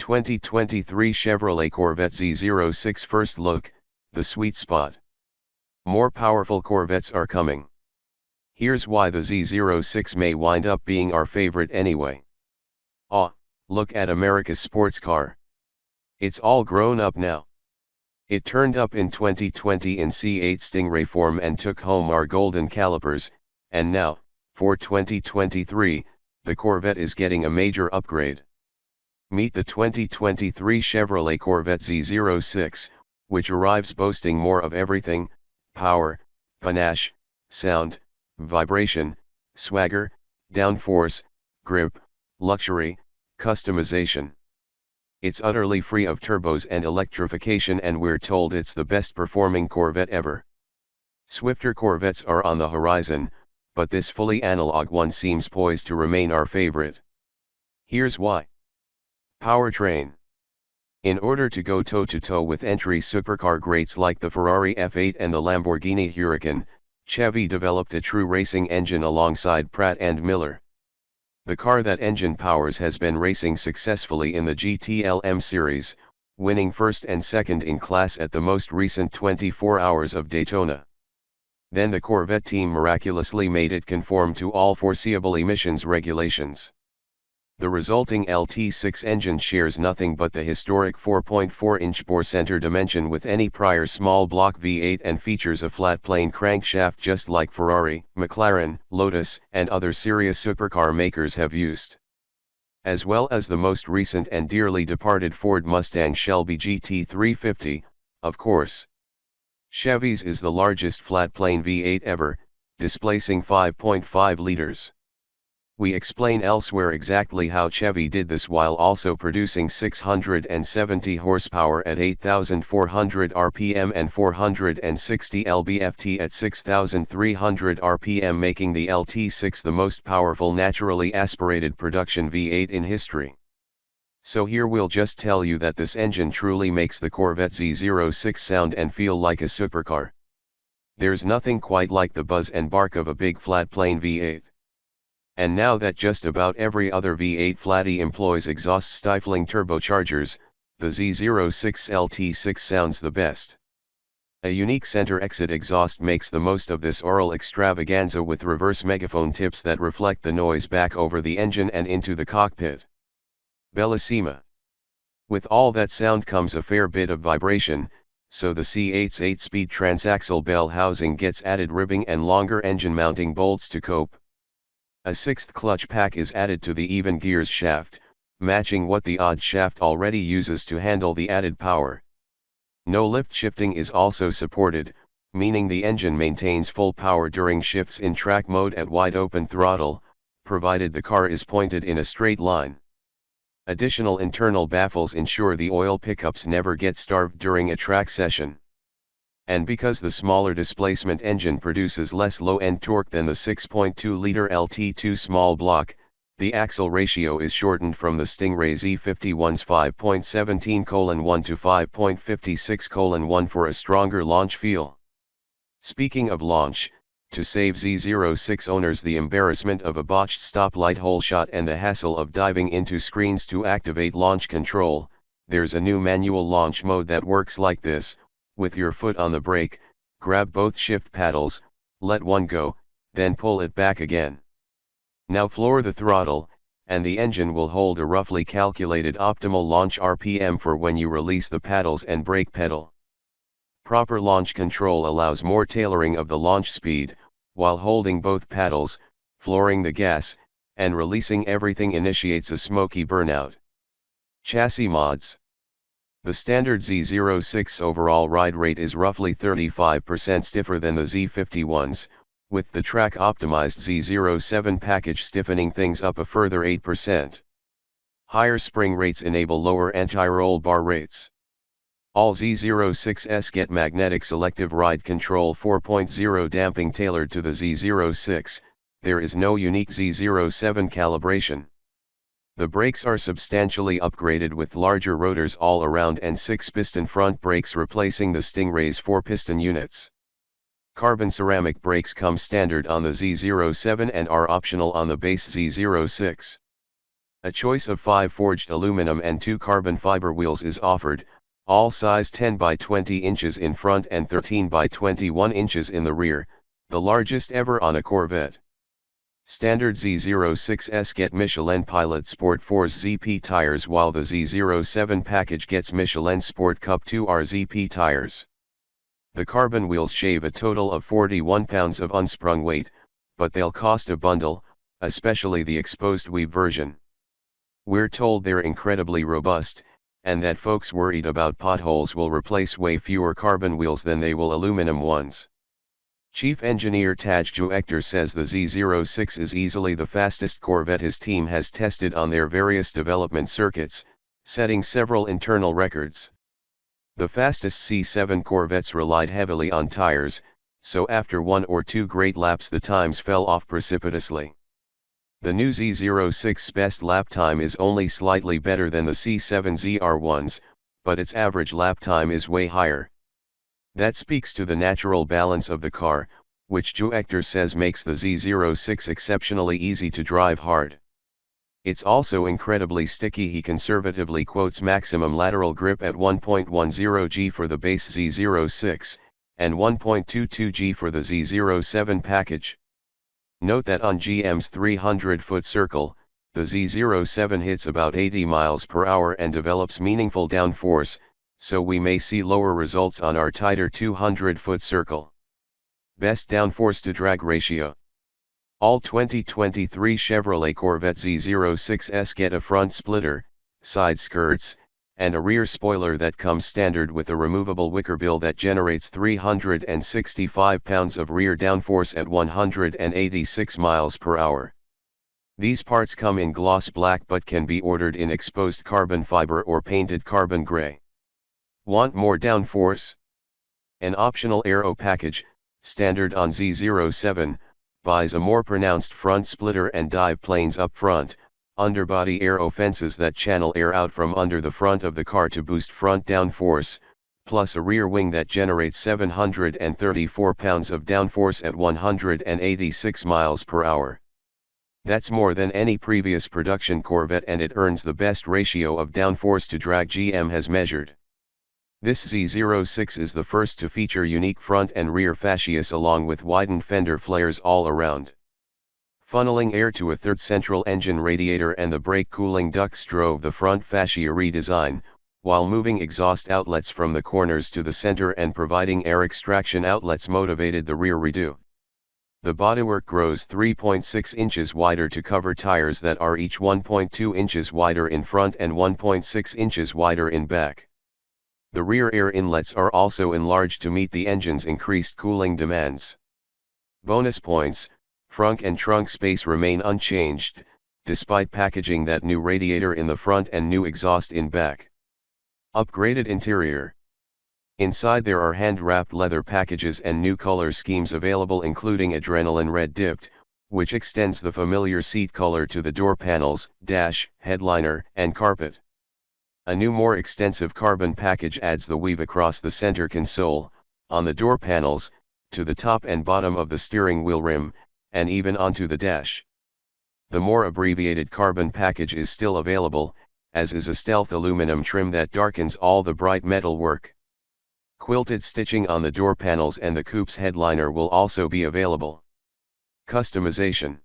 2023 Chevrolet Corvette Z06 First Look, the sweet spot. More powerful Corvettes are coming. Here's why the Z06 may wind up being our favorite anyway. Look at America's sports car. It's all grown up now. It turned up in 2020 in C8 Stingray form and took home our golden calipers, and now, for 2023, the Corvette is getting a major upgrade. Meet the 2023 Chevrolet Corvette Z06, which arrives boasting more of everything: power, panache, sound, vibration, swagger, downforce, grip, luxury, customization. It's utterly free of turbos and electrification, and we're told it's the best performing Corvette ever. Swifter Corvettes are on the horizon, but this fully analog one seems poised to remain our favorite. Here's why. Powertrain. In order to go toe-to-toe with entry supercar greats like the Ferrari F8 and the Lamborghini Huracan, Chevy developed a true racing engine alongside Pratt & Miller. The car that engine powers has been racing successfully in the GT-LM series, winning first and second in class at the most recent 24 Hours of Daytona. Then the Corvette team miraculously made it conform to all foreseeable emissions regulations. The resulting LT6 engine shares nothing but the historic 4.4-inch bore center dimension with any prior small block V8 and features a flat plane crankshaft just like Ferrari, McLaren, Lotus, and other serious supercar makers have used. As well as the most recent and dearly departed Ford Mustang Shelby GT350, of course. Chevy's is the largest flat plane V8 ever, displacing 5.5 liters. We explain elsewhere exactly how Chevy did this while also producing 670 horsepower at 8,400 RPM and 460 lb-ft at 6,300 RPM, making the LT6 the most powerful naturally aspirated production V8 in history. So here we'll just tell you that this engine truly makes the Corvette Z06 sound and feel like a supercar. There's nothing quite like the buzz and bark of a big flat plane V8. And now that just about every other V8 flatty employs exhaust-stifling turbochargers, the Z06 LT6 sounds the best. A unique center exit exhaust makes the most of this oral extravaganza with reverse megaphone tips that reflect the noise back over the engine and into the cockpit. Bellissima. With all that sound comes a fair bit of vibration, so the C8's 8-speed transaxle bell housing gets added ribbing and longer engine mounting bolts to cope. A sixth clutch pack is added to the even gears shaft, matching what the odd shaft already uses to handle the added power. No lift shifting is also supported, meaning the engine maintains full power during shifts in track mode at wide open throttle, provided the car is pointed in a straight line. Additional internal baffles ensure the oil pickups never get starved during a track session. And because the smaller displacement engine produces less low-end torque than the 6.2-liter LT2 small block, the axle ratio is shortened from the Stingray Z51's 5.17:1 to 5.56:1 for a stronger launch feel. Speaking of launch, to save Z06 owners the embarrassment of a botched stoplight hole shot and the hassle of diving into screens to activate launch control, there's a new manual launch mode that works like this. With your foot on the brake, grab both shift paddles, let one go, then pull it back again. Now floor the throttle, and the engine will hold a roughly calculated optimal launch RPM for when you release the paddles and brake pedal. Proper launch control allows more tailoring of the launch speed, while holding both paddles, flooring the gas, and releasing everything initiates a smoky burnout. Chassis mods. The standard Z06 overall ride rate is roughly 35% stiffer than the Z51's, with the track-optimized Z07 package stiffening things up a further 8%. Higher spring rates enable lower anti-roll bar rates. All Z06s get magnetic selective ride control 4.0 damping tailored to the Z06, there is no unique Z07 calibration. The brakes are substantially upgraded with larger rotors all around and 6-piston front brakes replacing the Stingray's 4-piston units. Carbon ceramic brakes come standard on the Z07 and are optional on the base Z06. A choice of 5 forged aluminum and 2 carbon fiber wheels is offered, all size 10 by 20 inches in front and 13 by 21 inches in the rear, the largest ever on a Corvette. Standard Z06s get Michelin Pilot Sport 4's ZP tires, while the Z07 package gets Michelin Sport Cup 2R ZP tires. The carbon wheels shave a total of 41 pounds of unsprung weight, but they'll cost a bundle, especially the exposed weave version. We're told they're incredibly robust, and that folks worried about potholes will replace way fewer carbon wheels than they will aluminum ones. Chief Engineer Taj Juekter says the Z06 is easily the fastest Corvette his team has tested on their various development circuits, setting several internal records. The fastest C7 Corvettes relied heavily on tires, so after 1 or 2 great laps the times fell off precipitously. The new Z06's best lap time is only slightly better than the C7 ZR1's, but its average lap time is way higher. That speaks to the natural balance of the car, which Juekter says makes the Z06 exceptionally easy to drive hard. It's also incredibly sticky. He conservatively quotes maximum lateral grip at 1.10 G for the base Z06, and 1.22 G for the Z07 package. Note that on GM's 300-foot circle, the Z07 hits about 80 miles per hour and develops meaningful downforce, so we may see lower results on our tighter 200-foot circle. Best downforce to drag ratio. All 2023 Chevrolet Corvette Z06s get a front splitter, side skirts, and a rear spoiler that comes standard with a removable wicker bill that generates 365 pounds of rear downforce at 186 miles per hour. These parts come in gloss black but can be ordered in exposed carbon fiber or painted carbon gray. Want more downforce? An optional aero package, standard on Z07, buys a more pronounced front splitter and dive planes up front, underbody aero fences that channel air out from under the front of the car to boost front downforce, plus a rear wing that generates 734 pounds of downforce at 186 miles per hour. That's more than any previous production Corvette, and it earns the best ratio of downforce to drag GM has measured. This Z06 is the first to feature unique front and rear fascias along with widened fender flares all around. Funneling air to a third central engine radiator and the brake cooling ducts drove the front fascia redesign, while moving exhaust outlets from the corners to the center and providing air extraction outlets motivated the rear redo. The bodywork grows 3.6 inches wider to cover tires that are each 1.2 inches wider in front and 1.6 inches wider in back. The rear air inlets are also enlarged to meet the engine's increased cooling demands. Bonus points: frunk and trunk space remain unchanged, despite packaging that new radiator in the front and new exhaust in back. Upgraded interior. Inside there are hand-wrapped leather packages and new color schemes available, including adrenaline red dipped, which extends the familiar seat color to the door panels, dash, headliner, and carpet. A new more extensive carbon package adds the weave across the center console, on the door panels, to the top and bottom of the steering wheel rim, and even onto the dash. The more abbreviated carbon package is still available, as is a stealth aluminum trim that darkens all the bright metal work. Quilted stitching on the door panels and the coupe's headliner will also be available. Customization.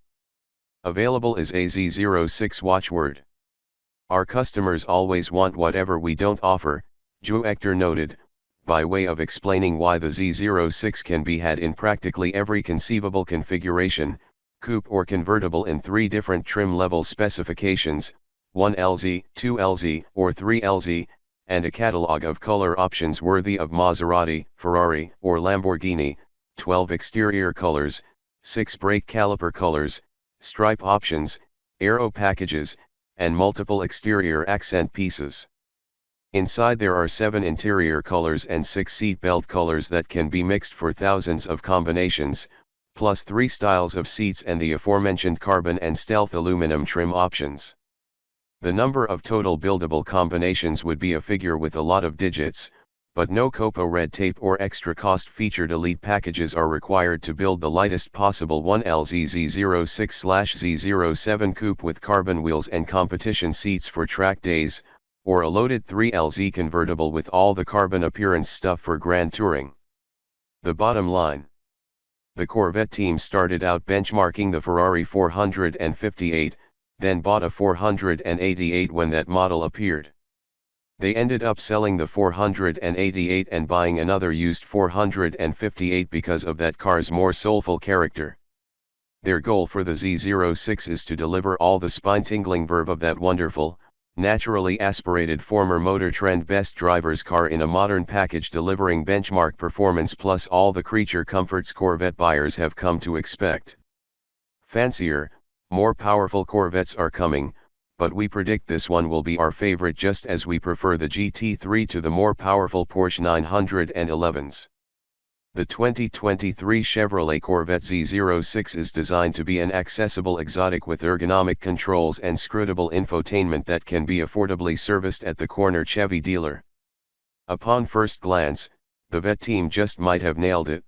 Available is a Z06 watchword. Our customers always want whatever we don't offer, Juekter noted, by way of explaining why the Z06 can be had in practically every conceivable configuration, coupe or convertible, in 3 different trim level specifications, 1LZ, 2LZ, or 3LZ, and a catalog of color options worthy of Maserati, Ferrari, or Lamborghini, 12 exterior colors, 6 brake caliper colors, stripe options, aero packages, and multiple exterior accent pieces. Inside there are 7 interior colors and 6 seat belt colors that can be mixed for thousands of combinations, plus 3 styles of seats and the aforementioned carbon and stealth aluminum trim options. The number of total buildable combinations would be a figure with a lot of digits, but no COPA red tape or extra cost featured elite packages are required to build the lightest possible 1LZ Z06/Z07 Coupe with carbon wheels and competition seats for track days, or a loaded 3LZ convertible with all the carbon appearance stuff for grand touring. The bottom line. The Corvette team started out benchmarking the Ferrari 458, then bought a 488 when that model appeared. They ended up selling the 488 and buying another used 458 because of that car's more soulful character. Their goal for the Z06 is to deliver all the spine-tingling verve of that wonderful, naturally aspirated former Motor Trend best driver's car in a modern package, delivering benchmark performance plus all the creature comforts Corvette buyers have come to expect. Fancier, more powerful Corvettes are coming, but we predict this one will be our favorite just as we prefer the GT3 to the more powerful Porsche 911s. The 2023 Chevrolet Corvette Z06 is designed to be an accessible exotic with ergonomic controls and scrutable infotainment that can be affordably serviced at the corner Chevy dealer. Upon first glance, the Vette team just might have nailed it.